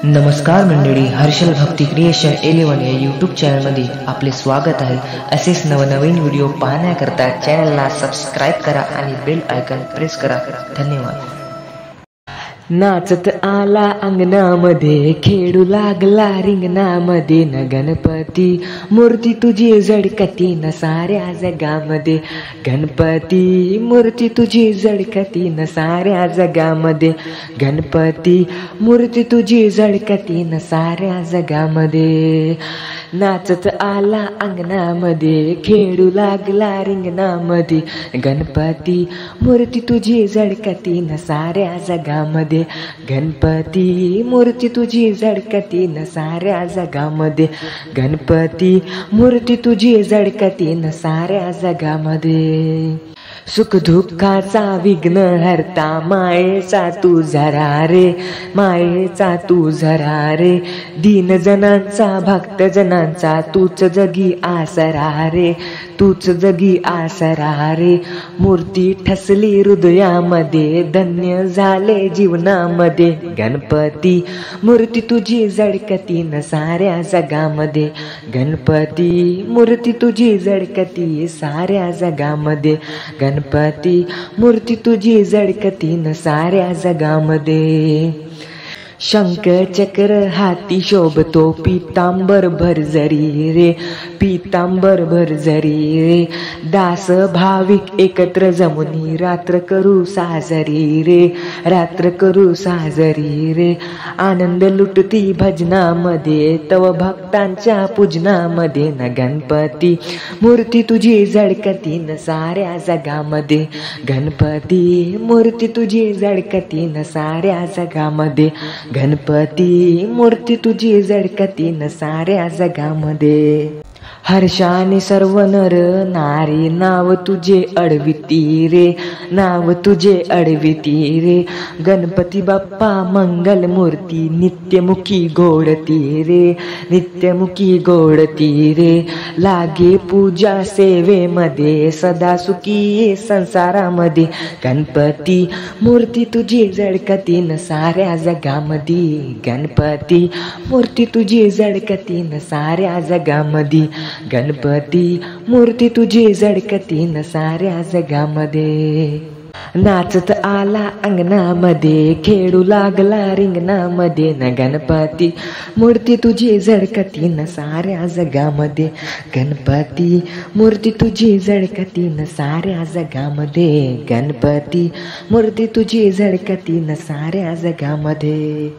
नमस्कार मंडळी, हर्षल भक्ती क्रिएशन 11 या यूट्यूब चॅनलमध्ये आपले स्वागत आहे. असेच नवनवीन व्हिडिओ पाहण्याकरता चॅनलला सबस्क्राईब करा आणि बेल आयकॉन प्रेस करा. धन्यवाद. नाचत आला अंगणामध्ये, खेळू लागला रिंगणामध्ये न गणपती. मूर्ती तुझी झळकती न साऱ्या जगामध्ये. गणपती मूर्ती तुझी झळकती न साऱ्या जगामध्ये. गणपती मूर्ती तुझी झळकती न साऱ्या जगामध्ये. नाचत आला अंगणामध्ये, खेळू लागला रिंगणामध्ये. गणपती मूर्ती तुझी झळकती न साऱ्या जगामध्ये. गणपती मूर्ती तुझी झळकती न साऱ्या जगामध्ये. गणपती मूर्ती तुझी झळकती न साऱ्या जगामध्ये. सुख दुःखाचा विघ्न हरता, मायेचा तू झरा रे, मायेचा तू झरा रे. दीन जनांचा भक्त जनांचा तूच जगी आसरा रे, तूच जगी आसरा रे. मूर्ती ठसली हृदयामध्ये, धन्य झाले जीवनामध्ये. गणपती मूर्ती तुझी झळकती न साऱ्या जगामध्ये. गणपती मूर्ती तुझी झळकती साऱ्या जगामध्ये. गणपती मूर्ती तुझी झळकती न साऱ्या जगामध्ये. शंख चक्र हाती शोभतो, पीतांबर भरजरी रे, पीतांबर भरजरी रे. दास भाविक एकत्र जमुनी, रात्र करू साजरी रे, रात्र करू साजरी रे. आनंद लुटती भजनामध्ये, तव भक्तांच्या पूजनामध्ये न. गणपती मूर्ती तुझी झळकती न साऱ्या जगामध्ये. गणपती मूर्ती तुझी झळकती न साऱ्या जगामध्ये. गणपती मूर्ती तुझी झळकती न साऱ्या जगामध्ये. हर्षाने सर्व नर नारी नाव तुझे अडविती रे, नाव तुझे अडविती रे. गणपती बाप्पा मंगल मूर्ती, नित्यमुखी गोडती रे, नित्यमुखी गोडती रे. लागे पूजा सेवेमध्ये, सदा सुखी संसारामध्ये. गणपती मूर्ती तुझी झळकती न साऱ्या जगामध्ये. गणपती मूर्ती तुझी झळकती न साऱ्या जगामध्ये. गणपती मूर्ती तुझी झळकती न साऱ्या जगामध्ये. नाचत आला अंगणामध्ये, खेळू लागला रिंगणामध्ये न. गणपती मूर्ती तुझी झळकती न साऱ्या जगामध्ये. गणपती मूर्ती तुझी झळकती न साऱ्या जगामध्ये. गणपती मूर्ती तुझी झळकती न साऱ्या जगामध्ये.